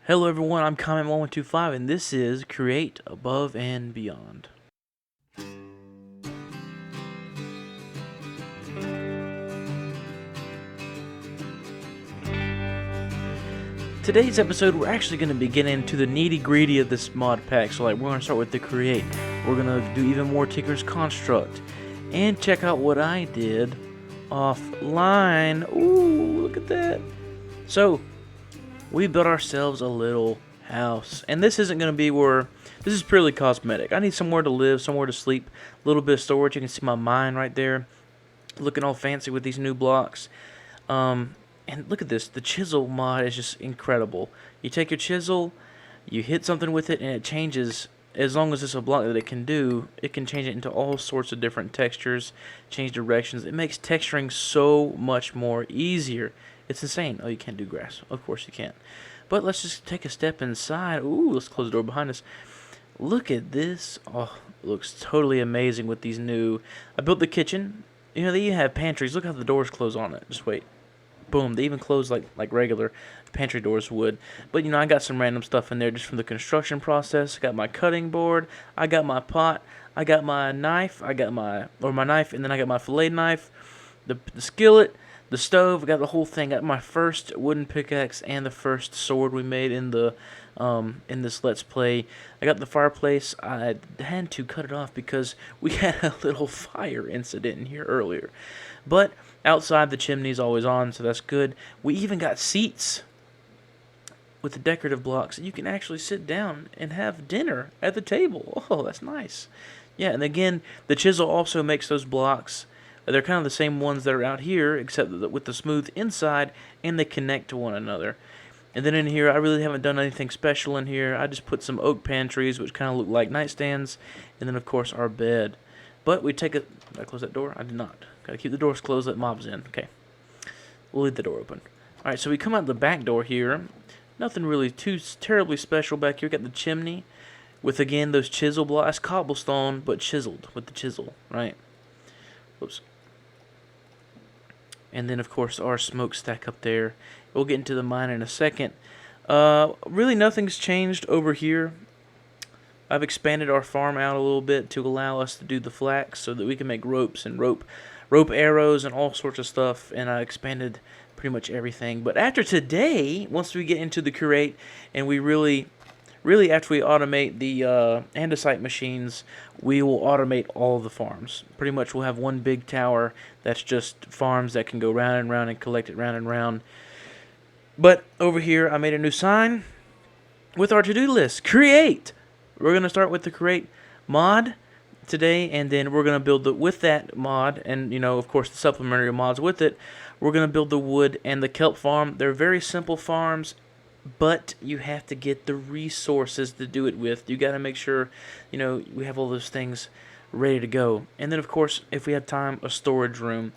Hello everyone, I'm Comment1125 and this is Create Above and Beyond. Today's episode, we're actually going to be getting into the nitty-gritty of this mod pack. So we're going to start with the Create. We're going to do even more Tinker's Construct. And check out what I did offline. Ooh, look at that. So, we built ourselves a little house. And this isn't going to be this is purely cosmetic. I need somewhere to live, somewhere to sleep, a little bit of storage. You can see my mine right there, looking all fancy with these new blocks. And look at this, the chisel mod is just incredible. You take your chisel, you hit something with it, and it changes. As long as it's a block that it can do, it can change it into all sorts of different textures, change directions. It makes texturing so much more easier. It's insane. Oh, you can't do grass. Of course you can't. But let's just take a step inside. Ooh, let's close the door behind us. Look at this. Oh, it looks totally amazing with these new... I built the kitchen. You know, they even have pantries. Look how the doors close on it. Just wait. Boom, they even close like regular pantry doors would. But, you know, I got some random stuff in there just from the construction process. I got my cutting board. I got my pot. I got my knife. I got my knife, and then I got my fillet knife, the skillet, the stove. I got the whole thing. I got my first wooden pickaxe and the first sword we made in this Let's Play. I got the fireplace. I had to cut it off because we had a little fire incident in here earlier. But outside, the chimney's always on, so that's good. We even got seats with the decorative blocks. You can actually sit down and have dinner at the table. Oh, that's nice. Yeah, and again, the chisel also makes those blocks. They're kind of the same ones that are out here, except with the smooth inside, and they connect to one another. And then in here, I really haven't done anything special in here. I just put some oak pantries, which kind of look like nightstands, and then, of course, our bed. But we take it... Did I close that door? I did not. Gotta keep the doors closed, let mobs in. Okay. We'll leave the door open. Alright, so we come out the back door here. Nothing really too terribly special back here. We got the chimney with, again, those chisel blocks. Cobblestone, but chiseled with the chisel, right? Whoops. And then, of course, our smokestack up there. We'll get into the mine in a second. Really nothing's changed over here. I've expanded our farm out a little bit to allow us to do the flax so that we can make ropes and rope arrows and all sorts of stuff. And I expanded pretty much everything. But after today, once we get into the Curate and we really after we automate the andesite machines, we will automate all the farms. Pretty much we'll have one big tower that's just farms that can go round and round and collect it round and round. But over here, I made a new sign with our to-do list. Create! We're going to start with the Create mod today, and then we're going to build with that mod, and, you know, of course, the supplementary mods with it, we're going to build the wood and the kelp farm. They're very simple farms, but you have to get the resources to do it with. You got to make sure, you know, we have all those things ready to go. And then, of course, if we have time, a storage room.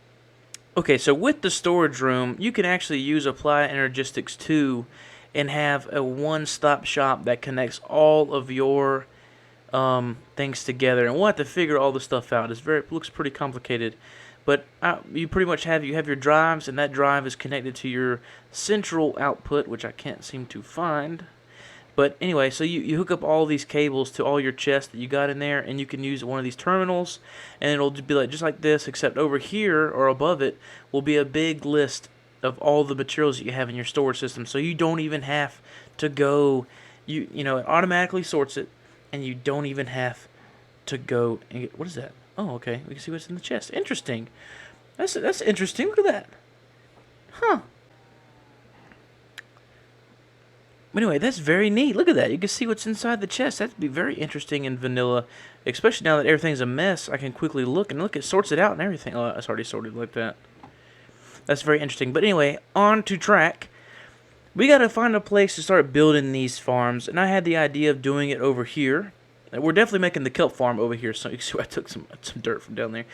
Okay, so with the storage room, you can actually use Apply Energistics 2 and have a one-stop shop that connects all of your things together. And we'll have to figure all this stuff out. It looks pretty complicated. But you pretty much have your drives, and that drive is connected to your central output, which I can't seem to find. But anyway, so you hook up all these cables to all your chests that you got in there, and you can use one of these terminals, and it'll be like just like this, except over here or above it will be a big list of all the materials that you have in your storage system. So you don't even have to go, you know, it automatically sorts it, and you don't even have to go and get, what is that? Oh, okay, we can see what's in the chest. Interesting. That's interesting. Look at that. Huh. Anyway, that's very neat. Look at that. You can see what's inside the chest. That'd be very interesting in vanilla, especially now that everything's a mess. I can quickly look, and look, it sorts it out and everything. Oh, it's already sorted like that. That's very interesting. But anyway, on to track. We got to find a place to start building these farms, and I had the idea of doing it over here. We're definitely making the kelp farm over here. So you see, I took some dirt from down there.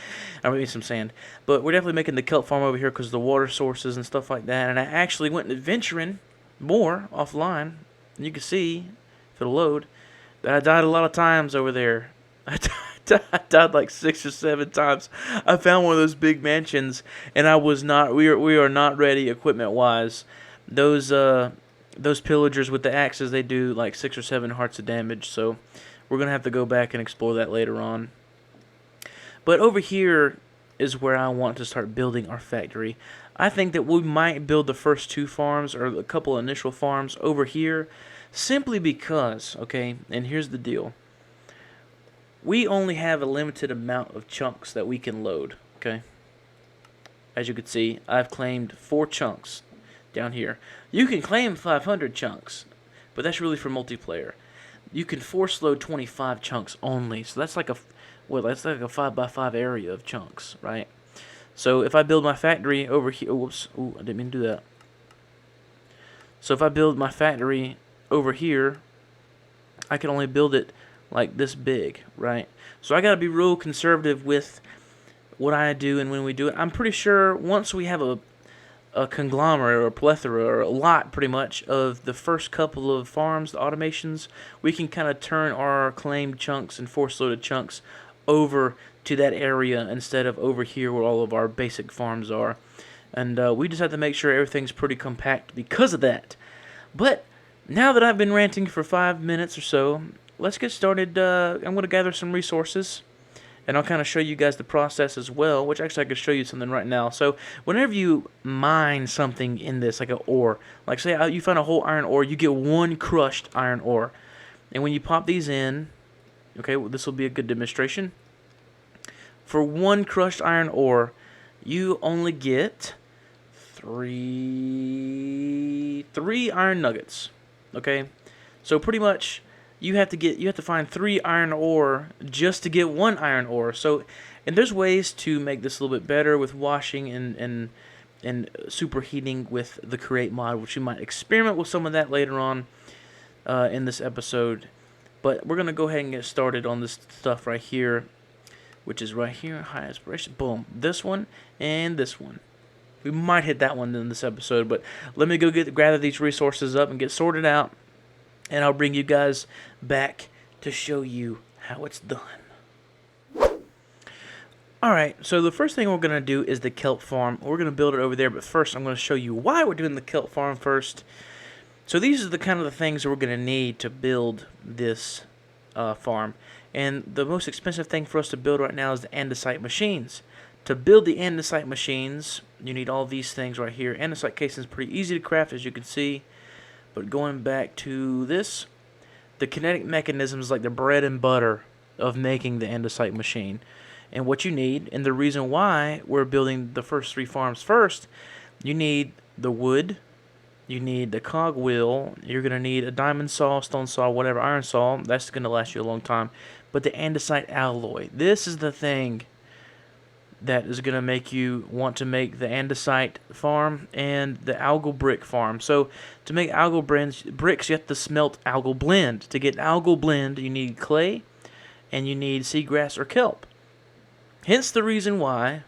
I mean, some sand. But we're definitely making the kelp farm over here because of the water sources and stuff like that. And I actually went adventuring more offline. And you can see, if it'll load, that I died a lot of times over there. I died like 6 or 7 times. I found one of those big mansions, and I was not. We are not ready equipment wise. Those those pillagers with the axes, they do like 6 or 7 hearts of damage, so we're going to have to go back and explore that later on. But over here is where I want to start building our factory. I think that we might build the first 2 farms, or a couple initial farms over here, simply because, okay, and here's the deal. We only have a limited amount of chunks that we can load, okay? As you can see, I've claimed 4 chunks down here. You can claim 500 chunks, but that's really for multiplayer. You can force load 25 chunks only, so that's like a 5x5 area of chunks, right? So if I build my factory over here, whoops, I didn't mean to do that. So if I build my factory over here, I can only build it like this big, right? So I gotta be real conservative with what I do and when we do it. I'm pretty sure once we have a conglomerate or a plethora or a lot pretty much of the first couple of farms, the automations, we can kind of turn our claimed chunks and force loaded chunks over to that area instead of over here where all of our basic farms are. And we just have to make sure everything's pretty compact because of that. But now that I've been ranting for 5 minutes or so, let's get started. I'm going to gather some resources, and I'll kind of show you guys the process as well, which actually I could show you something right now. So whenever you mine something in this, like an ore, like say you find a whole iron ore, you get 1 crushed iron ore. And when you pop these in, okay, well, this will be a good demonstration. For 1 crushed iron ore, you only get 3 iron nuggets. Okay, so pretty much you have to find 3 iron ore just to get 1 iron ore. So, and there's ways to make this a little bit better with washing and superheating with the Create mod, which you might experiment with some of that later on in this episode. But we're gonna go ahead and get started on this stuff right here, which is right here, high aspiration. Boom, this one and this one. We might hit that one in this episode, but let me go gather these resources up and get sorted out, and I'll bring you guys back to show you how it's done. Alright, so the first thing we're going to do is the kelp farm. We're going to build it over there, but first I'm going to show you why we're doing the kelp farm first. So these are the kind of the things that we're going to need to build this farm. And the most expensive thing for us to build right now is the andesite machines. To build the andesite machines, you need all these things right here. Andesite casing is pretty easy to craft, as you can see. But going back to this, the kinetic mechanism is like the bread and butter of making the andesite machine. And what you need, and the reason why we're building the first 3 farms first, you need the wood, you need the cog wheel, you're going to need a diamond saw, stone saw, whatever, iron saw. That's going to last you a long time. But the andesite alloy, this is the thing that is going to make you want to make the andesite farm and the algal brick farm. So to make algal bricks, you have to smelt algal blend. To get algal blend, you need clay and you need seagrass or kelp. Hence the reason why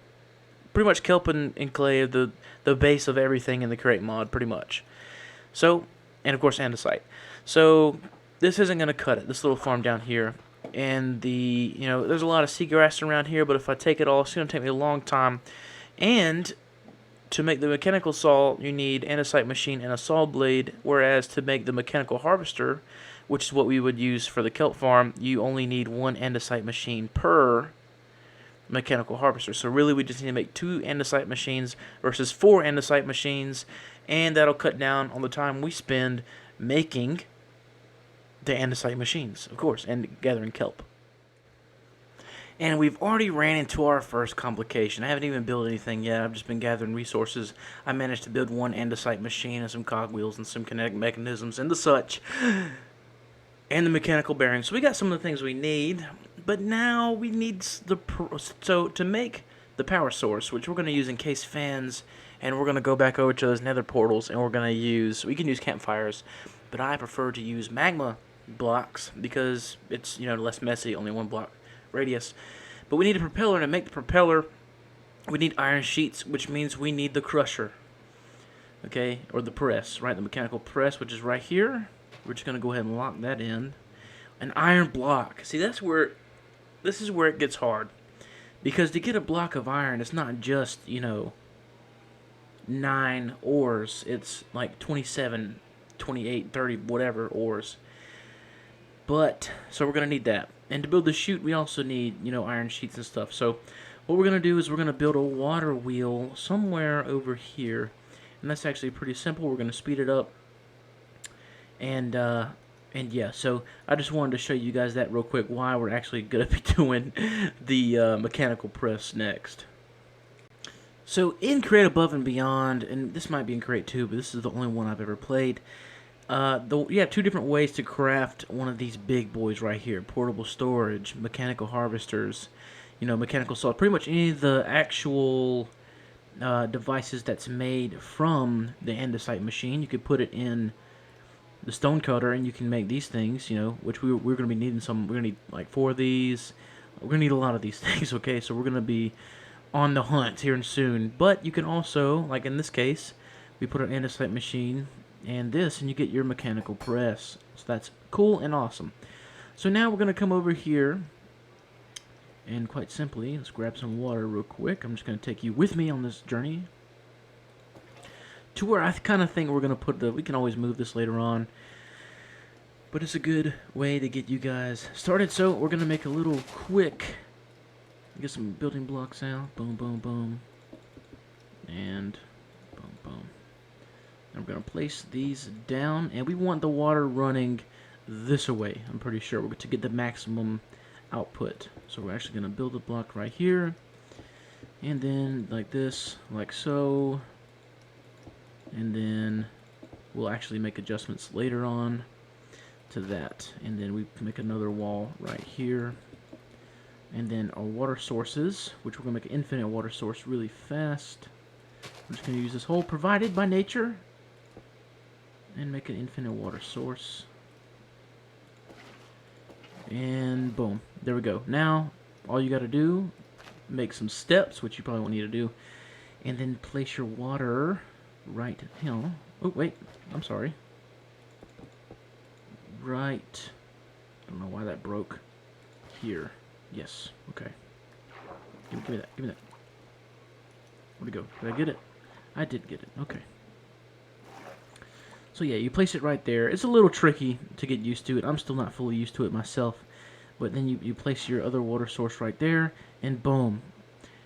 pretty much kelp and clay are the base of everything in the Create mod, pretty much. So, and of course andesite. So this isn't going to cut it, this little farm down here. And there's a lot of seagrass around here, but if I take it all, it's going to take me a long time. And to make the mechanical saw, you need andesite machine and a saw blade, whereas to make the mechanical harvester, which is what we would use for the kelp farm, you only need 1 andesite machine per mechanical harvester. So really we just need to make 2 andesite machines versus 4 andesite machines, and that'll cut down on the time we spend making the andesite machines, of course, and gathering kelp. And we've already ran into our first complication. I haven't even built anything yet. I've just been gathering resources. I managed to build 1 andesite machine and some cogwheels and some kinetic mechanisms and the such, and the mechanical bearings. So we got some of the things we need, but now we need so to make the power source, which we're going to use encased fans, and we're going to go back over to those nether portals, and we can use campfires, but I prefer to use magma blocks because it's less messy, only 1 block radius. But we need a propeller, and to make the propeller we need iron sheets, which means we need the crusher, okay, or the press, right? The mechanical press, which is right here. We're just gonna go ahead and lock that in. An iron block, see, this is where it gets hard, because to get a block of iron, it's not just 9 ores, it's like 27 28, 30, whatever ores. But, so we're going to need that. And to build the chute, we also need, you know, iron sheets and stuff. So what we're going to do is we're going to build a water wheel somewhere over here. And that's actually pretty simple. We're going to speed it up. And yeah, so I just wanted to show you guys that real quick, why we're actually going to be doing the mechanical press next. So in Create Above and Beyond, and this might be in Create 2, but this is the only one I've ever played, you have two different ways to craft one of these big boys right here. Portable storage, mechanical harvesters, you know, mechanical saw. Pretty much any of the actual devices that's made from the andesite machine. You could put it in the stone cutter and you can make these things, you know, which we're going to be needing some. We're going to need like 4 of these. We're going to need a lot of these things, okay? So we're going to be on the hunt here and soon. But you can also, like in this case, we put an andesite machine and this, and you get your mechanical press. So that's cool and awesome. So now we're going to come over here, and quite simply, let's grab some water real quick. I'm just going to take you with me on this journey to where I kind of think we're going to put the, we can always move this later on, but it's a good way to get you guys started. So we're going to make a little quick, get some building blocks out, boom, boom, boom, and boom, boom. I'm going to place these down, and we want the water running this way, I'm pretty sure, we're going to get the maximum output. So we're actually going to build a block right here, and then like this, like so, and then we'll actually make adjustments later on to that, and then we make another wall right here, and then our water sources, which we're going to make an infinite water source really fast. I'm just going to use this hole provided by nature and make an infinite water source. And boom, there we go. Now, all you got to do, make some steps, which you probably won't need to do, and then place your water right, you know, oh wait, I'm sorry. Right, I don't know why that broke. Here, yes, okay. Give me that, give me that. Where'd it go? Did I get it? I did get it, okay. So yeah, you place it right there. It's a little tricky to get used to it. I'm still not fully used to it myself. But then you place your other water source right there, and boom.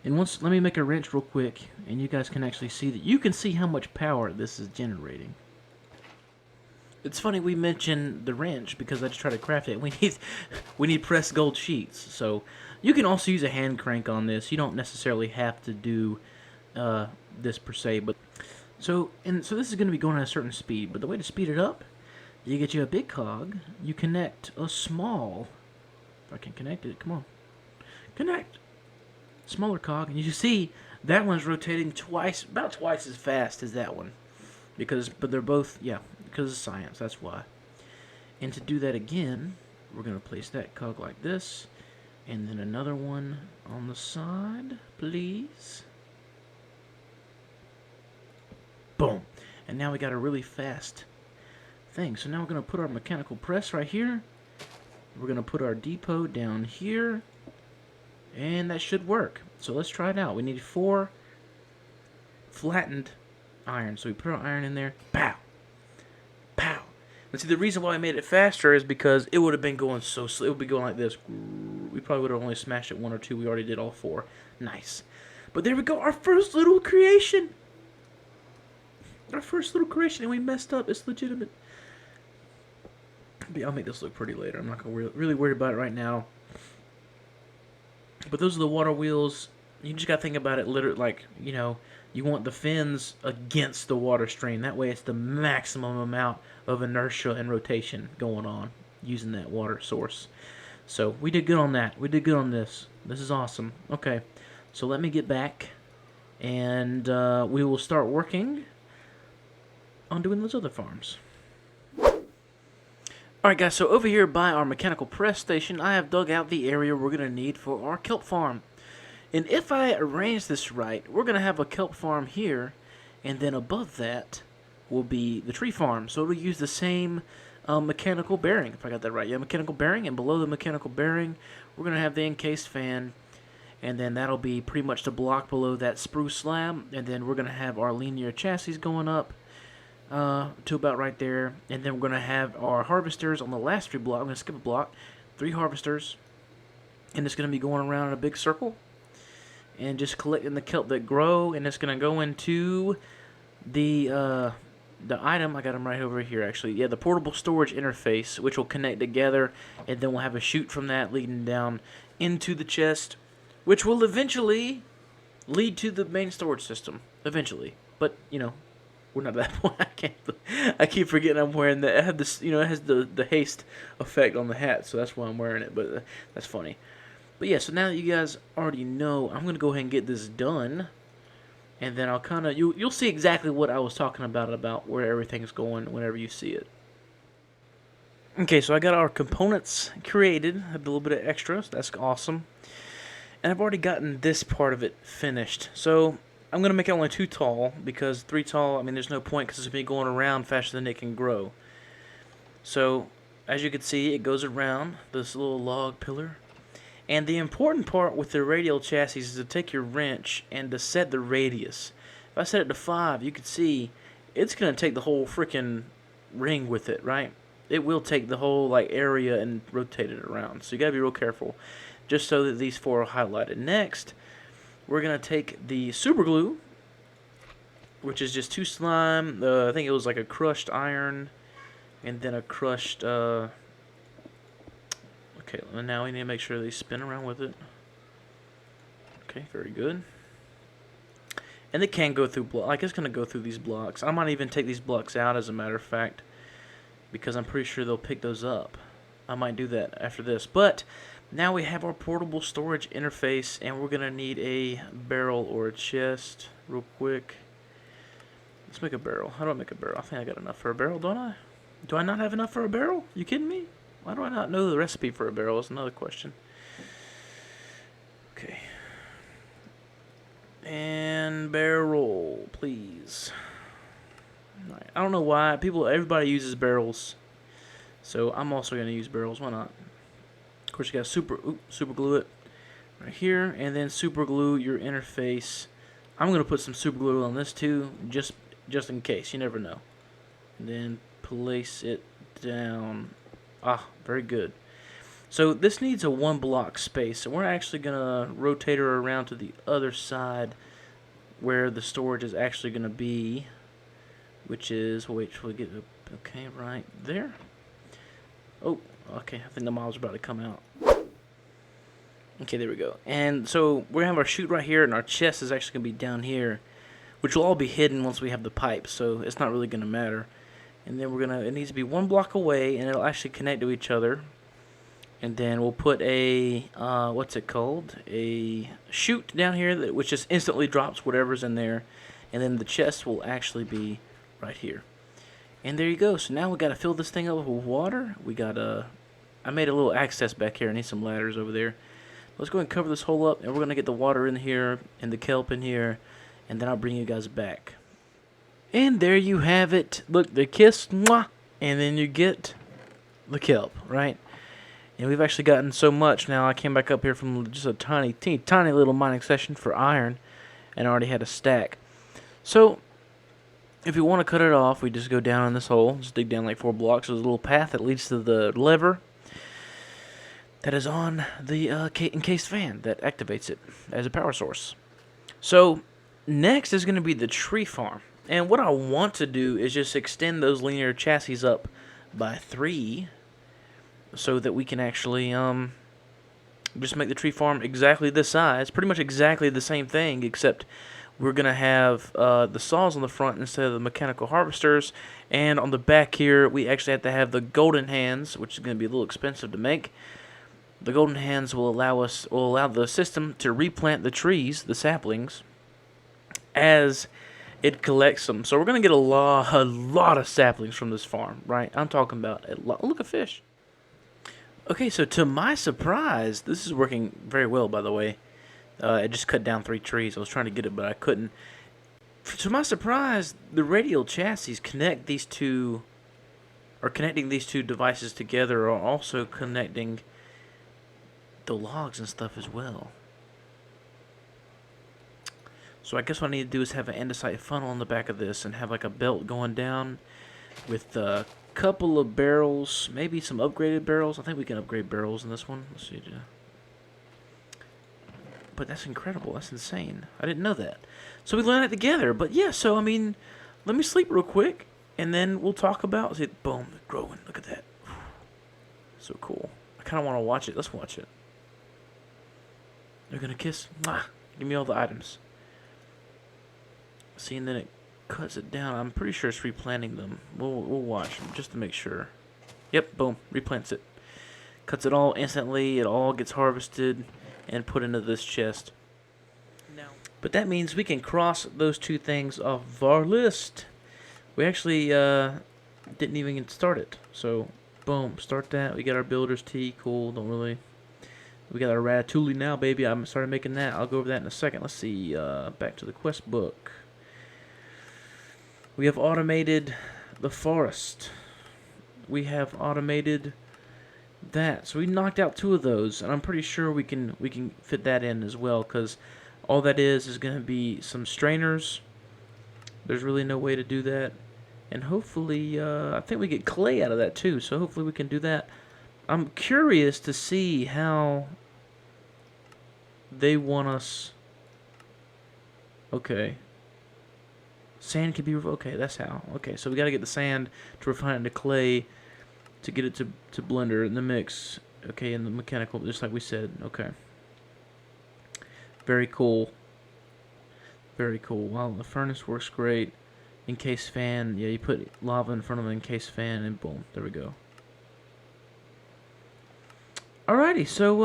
And once, let me make a wrench real quick, and you guys can actually see that. You can see how much power this is generating. It's funny we mentioned the wrench because I just tried to craft it. We need pressed gold sheets. So you can also use a hand crank on this. You don't necessarily have to do this per se, but so this is going to be going at a certain speed. But the way to speed it up, you get you a big cog. You connect a small. If I can connect it, come on, connect. Smaller cog, and you see that one's rotating about twice as fast as that one, but they're both, yeah, because of science, that's why. And to do that again, we're going to place that cog like this, and then another one on the side, please. Boom. And now we got a really fast thing. So now we're going to put our mechanical press right here. We're going to put our depot down here. And that should work. So let's try it out. We need 4 flattened iron. So we put our iron in there. Pow! Pow! And see, the reason why I made it faster is because it would have been going so slow. It would be going like this. We probably would have only smashed it 1 or 2. We already did all 4. Nice. But there we go. Our first little creation. Our first little creation. And we messed up. It's legitimate. I'll make this look pretty later. I'm not going to really worry about it right now. But those are the water wheels. You just got to think about it literally like, you know, you want the fins against the water stream. That way it's the maximum amount of inertia and rotation going on using that water source. So we did good on that. We did good on this. This is awesome. Okay, so let me get back and we will start working on doing those other farms. Alright guys, so over here by our mechanical press station, I have dug out the area we're going to need for our kelp farm. And if I arrange this right, we're going to have a kelp farm here, and then above that will be the tree farm. So it'll use the same mechanical bearing, if I got that right. Yeah, mechanical bearing, and below the mechanical bearing, we're going to have the encased fan, and then that'll be pretty much the block below that spruce slab, and then we're going to have our linear chassis going up. to about right there. And then we're going to have our harvesters on the last 3 blocks. I'm going to skip a block. 3 harvesters. And it's going to be going around in a big circle. And just collecting the kelp that grow. And it's going to go into the item. I got them right over here, actually. Yeah, the portable storage interface, which will connect together. And then we'll have a chute from that leading down into the chest, which will eventually lead to the main storage system. Eventually. But, you know, we're not at that point. I keep forgetting I'm wearing that. It had this, you know, it has the haste effect on the hat, so that's why I'm wearing it. But that's funny. But yeah, so now that you guys already know, I'm gonna go ahead and get this done, and then I'll kind of you'll see exactly what I was talking about where everything's going whenever you see it. Okay, so I got our components created. I had a little bit of extras. That's awesome. And I've already gotten this part of it finished. So I'm going to make it only 2 tall, because 3 tall, I mean, there's no point, because it's going to be going around faster than it can grow. So, as you can see, it goes around this little log pillar. And the important part with the radial chassis is to take your wrench and to set the radius. If I set it to 5, you can see it's going to take the whole freaking ring with it, right? It will take the whole like area and rotate it around. So you got to be real careful, just so that these 4 are highlighted. Next, we're going to take the super glue, which is just 2 slime. I think it was like a crushed iron and then a crushed... Okay, and now we need to make sure they spin around with it. Okay, very good. And it can go through blocks. Like, it's going to go through these blocks. I might even take these blocks out, as a matter of fact, because I'm pretty sure they'll pick those up. I might do that after this. But now we have our portable storage interface, and we're going to need a barrel or a chest real quick. Let's make a barrel. How do I make a barrel? I think I got enough for a barrel, don't I? Do I not have enough for a barrel? You kidding me? Why do I not know the recipe for a barrel? Is another question. Okay. And barrel, please. Right. I don't know why everybody uses barrels, so I'm also going to use barrels. Why not? Of course, you got super glue it right here, and then super glue your interface. I'm going to put some super glue on this too, just in case. You never know. And then place it down. Ah, very good. So this needs a 1 block space, and we're actually going to rotate her around to the other side where the storage is actually going to be, which is, wait till we get, okay, right there. Oh, okay, I think the mob's about to come out. Okay, there we go. And so we're going to have our chute right here, and our chest is actually going to be down here, which will all be hidden once we have the pipe, so it's not really going to matter. And then it needs to be 1 block away, and it'll actually connect to each other. And then we'll put a, what's it called? A chute down here, which just instantly drops whatever's in there. And then the chest will actually be right here. And there you go. So now we got to fill this thing up with water. I made a little access back here. I need some ladders over there. Let's go ahead and cover this hole up, and we're going to get the water in here and the kelp in here. And then I'll bring you guys back. And there you have it. Look, the kiss, mwah, and then you get the kelp, right? And we've actually gotten so much now. I came back up here from just a tiny little mining session for iron, and I already had a stack. So, if you want to cut it off, we just go down in this hole. Just dig down like 4 blocks. There's a little path that leads to the lever that is on the encased fan that activates it as a power source. So, next is going to be the tree farm. And what I want to do is just extend those linear chassis up by 3 so that we can actually just make the tree farm exactly this size. Pretty much exactly the same thing, except we're going to have the saws on the front instead of the mechanical harvesters. And on the back here, we actually have to have the golden hands, which is going to be a little expensive to make. The golden hands will allow the system to replant the trees, the saplings, as it collects them. So we're going to get a lot of saplings from this farm, right? I'm talking about a lot. Look, a fish. Okay, so to my surprise, this is working very well, by the way. I just cut down 3 trees. I was trying to get it, but I couldn't. To my surprise, the radial chassis connecting these two devices together, are also connecting the logs and stuff as well. So I guess what I need to do is have an andesite funnel on the back of this and have like a belt going down with a couple of barrels, maybe some upgraded barrels. I think we can upgrade barrels in this one. Let's see. But that's incredible. That's insane. I didn't know that. So we learned that together. But yeah, so I mean, let me sleep real quick, and then we'll talk about. See, boom, growing. Look at that. So cool. I kind of want to watch it. Let's watch it. They're gonna kiss. Mwah. Give me all the items. See, and then it cuts it down. I'm pretty sure it's replanting them. We'll watch them just to make sure. Yep, boom, replants it. Cuts it all instantly. It all gets harvested and put into this chest. But that means we can cross those two things off of our list. We actually didn't even get started. So, boom, start that. We got our builder's tea. Cool, don't really. We got our ratatouille now, baby. I'm started making that. I'll go over that in a second. Let's see. Back to the quest book. We have automated the forest. We have automated that. So we knocked out 2 of those, and I'm pretty sure we can fit that in as well, because all that is going to be some strainers. There's really no way to do that. And hopefully, I think we get clay out of that too, so hopefully we can do that. I'm curious to see how they want us. Okay. Sand can be okay, that's how. Okay, so we got to get the sand to refine it into clay to get it to blender in the mix. Okay, in the mechanical, just like we said. Okay. Very cool. Very cool. Wow, the furnace works great. Encased fan, yeah, you put lava in front of an encased fan and boom, there we go. Alrighty, so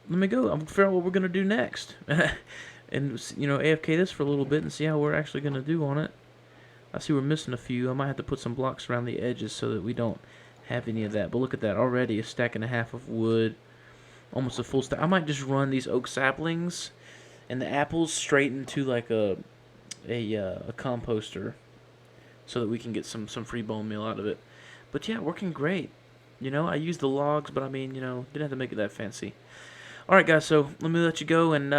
let me go. I'm gonna figure out what we're gonna do next. And, you know, AFK this for a little bit and see how we're actually going to do on it. I see we're missing a few. I might have to put some blocks around the edges so that we don't have any of that. But look at that. Already a stack and a half of wood. Almost a full stack. I might just run these oak saplings and the apples straight into like a composter so that we can get some free bone meal out of it. But yeah, working great. You know, I used the logs, but I mean, you know, didn't have to make it that fancy. Alright guys, so let me let you go and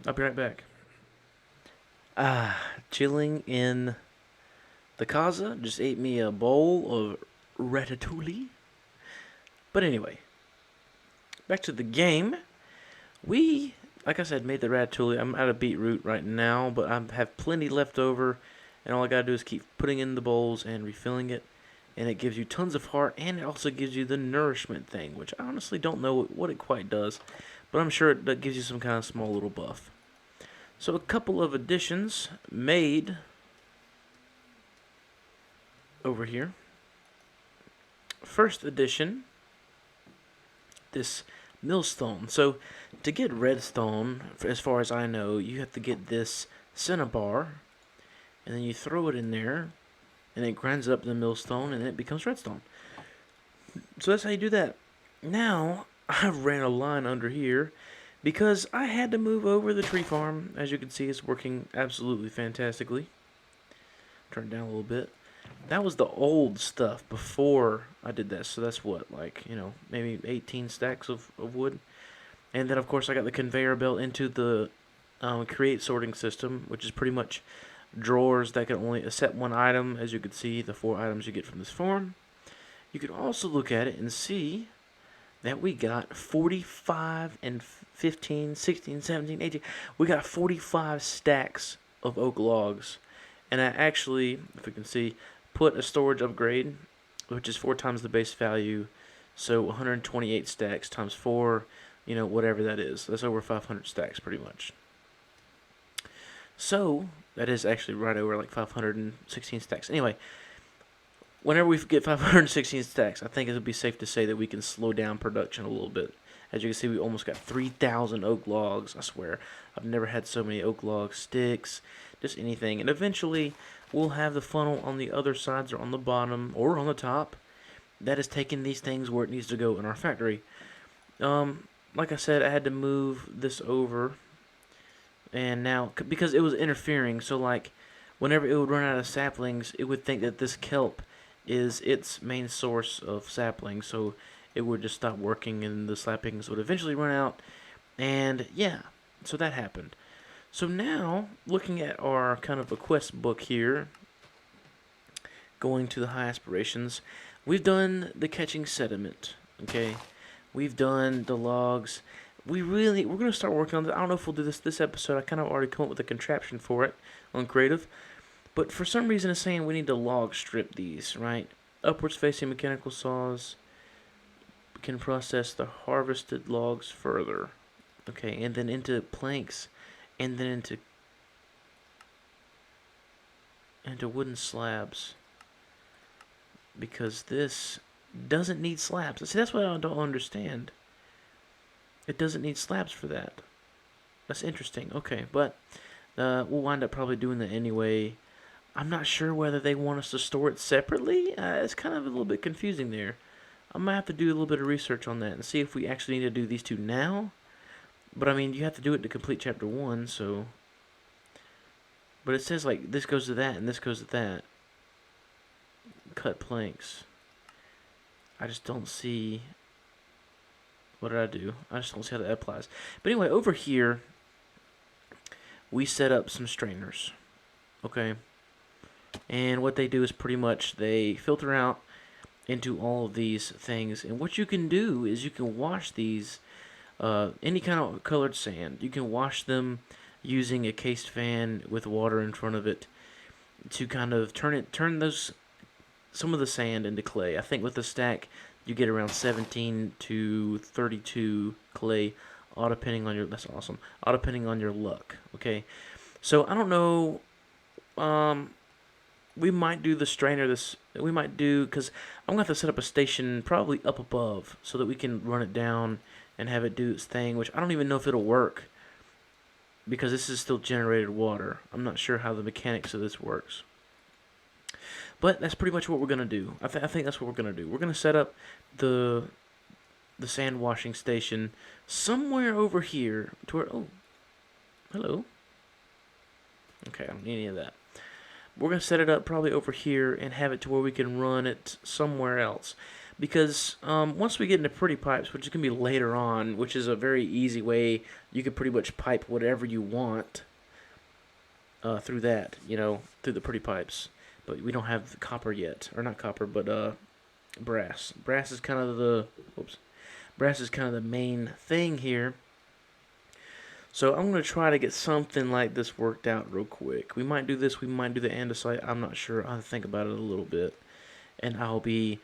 I'll be right back. Chilling in the casa. Just ate me a bowl of ratatouille. But anyway, back to the game. We, like I said, made the ratatouille. I'm out of beetroot right now, but I have plenty left over. And all I gotta do is keep putting in the bowls and refilling it. And it gives you tons of heart, and it also gives you the nourishment thing, which I honestly don't know what it quite does. But I'm sure that gives you some kind of small little buff. So a couple of additions made over here. First addition, this millstone. So to get redstone, as far as I know, you have to get this cinnabar, and then you throw it in there, and it grinds up the millstone, and it becomes redstone. So that's how you do that. Now, I ran a line under here because I had to move over the tree farm. As you can see, it's working absolutely fantastically. Turn it down a little bit. That was the old stuff before I did that. So that's what, like, you know, maybe 18 stacks of wood. And then, of course, I got the conveyor belt into the create sorting system, which is pretty much drawers that can only accept one item. As you can see, the 4 items you get from this farm. You can also look at it and see that we got 45 and 15, 16, 17, 18. We got 45 stacks of oak logs. And I actually, if we can see, put a storage upgrade, which is 4 times the base value. So 128 stacks times 4, you know, whatever that is. That's over 500 stacks pretty much. So that is actually right over like 516 stacks. Anyway, whenever we get 516 stacks, I think it would be safe to say that we can slow down production a little bit. As you can see, we almost got 3,000 oak logs. I swear, I've never had so many oak log sticks, just anything. And eventually, we'll have the funnel on the other sides or on the bottom or on the top that is taking these things where it needs to go in our factory. Like I said, I had to move this over. And now, because it was interfering, so like, whenever it would run out of saplings, it would think that this kelp is its main source of saplings, so it would just stop working and the saplings would eventually run out. And yeah, so that happened. So now, looking at our kind of a quest book here, going to the high aspirations, we've done the catching sediment, okay? We've done the logs. We're going to start working on this. I don't know if we'll do this episode. I kind of already come up with a contraption for it on creative. But for some reason it's saying we need to log strip these, right? Upwards facing mechanical saws can process the harvested logs further. Okay, and then into planks, and then into wooden slabs. Because this doesn't need slabs. See, that's what I don't understand. It doesn't need slabs for that. That's interesting. Okay, but we'll wind up probably doing that anyway. I'm not sure whether they want us to store it separately. It's kind of a little bit confusing there. I might have to do a little bit of research on that and see if we actually need to do these two now. But I mean, you have to do it to complete chapter 1, so. But it says like this goes to that and this goes to that. Cut planks. I just don't see. What did I do? I just don't see how that applies. But anyway, over here, we set up some strainers. Okay. And what they do is pretty much they filter out into all of these things. And what you can do is you can wash these, any kind of colored sand. You can wash them using a cased fan with water in front of it to kind of turn those some of the sand into clay. I think with the stack you get around 17 to 32 clay, all depending on your. That's awesome. All depending on your luck. Okay, so I don't know. We might do the strainer. We might do because I'm gonna have to set up a station probably up above so that we can run it down and have it do its thing. Which I don't even know if it'll work because this is still generated water. I'm not sure how the mechanics of this works. But that's pretty much what we're gonna do. I think that's what we're gonna do. We're gonna set up the sand washing station somewhere over here to where. Oh, hello. Okay, I don't need any of that. We're gonna set it up probably over here and have it to where we can run it somewhere else. Because once we get into pretty pipes, which is gonna be later on, which is a very easy way, you can pretty much pipe whatever you want through that. Through the pretty pipes. But we don't have copper yet, or not copper, but brass. Brass is kind of the main thing here. So I'm gonna try to get something like this worked out real quick. We might do this. We might do the andesite. I'm not sure. I'll think about it a little bit, and I'll bring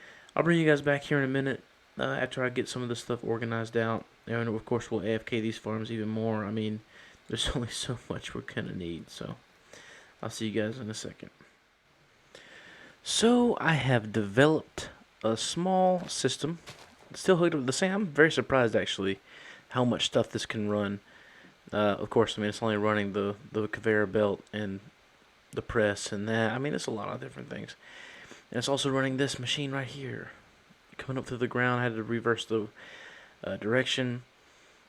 you guys back here in a minute after I get some of this stuff organized out. And of course we'll AFK these farms even more. I mean, there's only so much we're gonna need. So I'll see you guys in a second. So I have developed a small system, still hooked up to the sand. I'm very surprised actually how much stuff this can run. Of course, I mean it's only running the conveyor belt and the press and that. I mean it's a lot of different things. And it's also running this machine right here. Coming up through the ground, I had to reverse the direction.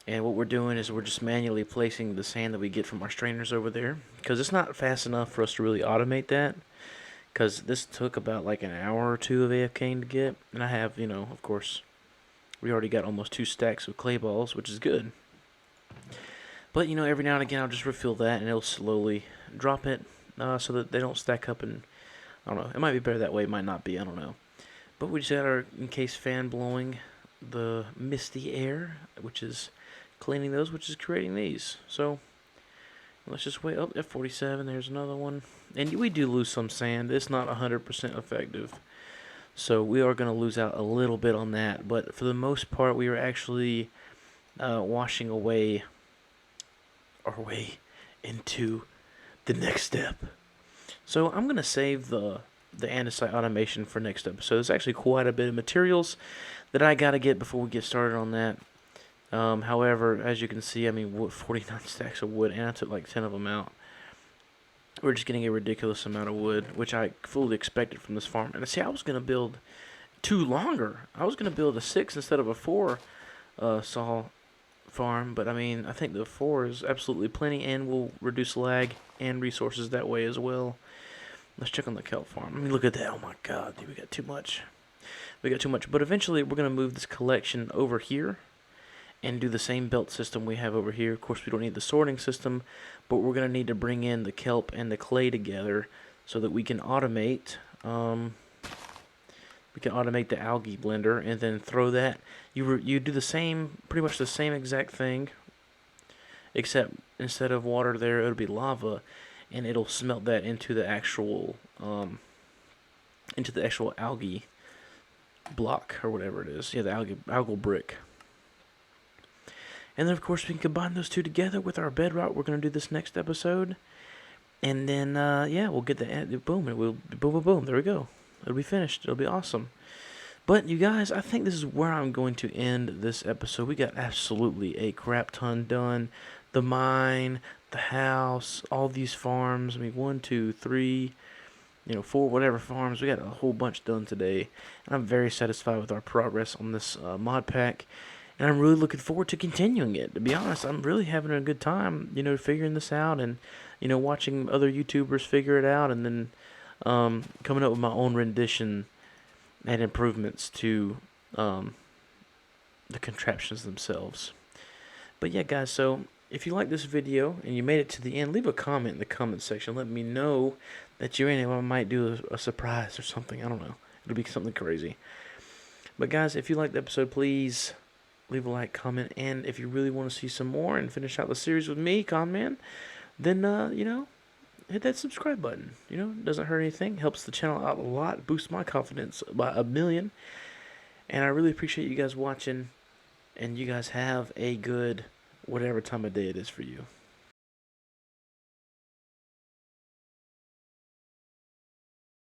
And what we're doing is we're just manually placing the sand that we get from our strainers over there. Because it's not fast enough for us to really automate that. Because this took about like an hour or two of AFKing to get. And I have, of course, we already got almost 2 stacks of clay balls, which is good. But, every now and again I'll just refill that and it'll slowly drop it so that they don't stack up. And I don't know, it might be better that way, it might not be, I don't know. But we just got our encased fan blowing the misty air, which is cleaning those, which is creating these. So let's just wait. Oh, F47, there's another one. And we do lose some sand. It's not 100% effective. So we are going to lose out a little bit on that. But for the most part, we are actually washing away our way into the next step. So I'm going to save the andesite automation for next episode. There's actually quite a bit of materials that I got to get before we get started on that. However, as you can see, 49 stacks of wood, and I took like 10 of them out. We're just getting a ridiculous amount of wood, which I fully expected from this farm. And see, I was going to build 2 longer. I was going to build a 6 instead of a 4 saw farm. But, I think the 4 is absolutely plenty and will reduce lag and resources that way as well. Let's check on the kelp farm. Look at that. Oh, my God. Dude, we got too much. But eventually, we're going to move this collection over here. and do the same belt system we have over here. Of course, we don't need the sorting system, but we're going to need to bring in the kelp and the clay together so that we can automate the algae blender and then throw that. You do the same, pretty much the same exact thing, except instead of water there, it'll be lava, and it'll smelt that into the actual algae block or whatever it is. Yeah, the algal brick. And then, of course, we can combine those two together with our bedrock. We're going to do this next episode. And then, yeah, we'll get the boom. And we'll boom, boom, boom. There we go. It'll be finished. It'll be awesome. But, you guys, I think this is where I'm going to end this episode. We got absolutely a crap ton done. The mine, the house, all these farms. I mean, 1, 2, 3, 4, whatever farms. We got a whole bunch done today. And I'm very satisfied with our progress on this mod pack. And I'm really looking forward to continuing it. To be honest, I'm really having a good time, figuring this out and, watching other YouTubers figure it out and then coming up with my own rendition and improvements to the contraptions themselves. But yeah, guys, so if you like this video and you made it to the end, leave a comment in the comment section. Let me know that you're in it. I might do a surprise or something. I don't know. It'll be something crazy. But guys, if you liked the episode, please leave a like, comment, and if you really want to see some more and finish out the series with me, Conman, then, hit that subscribe button. It doesn't hurt anything. Helps the channel out a lot. Boosts my confidence by 1,000,000. And I really appreciate you guys watching. And you guys have a good whatever time of day it is for you.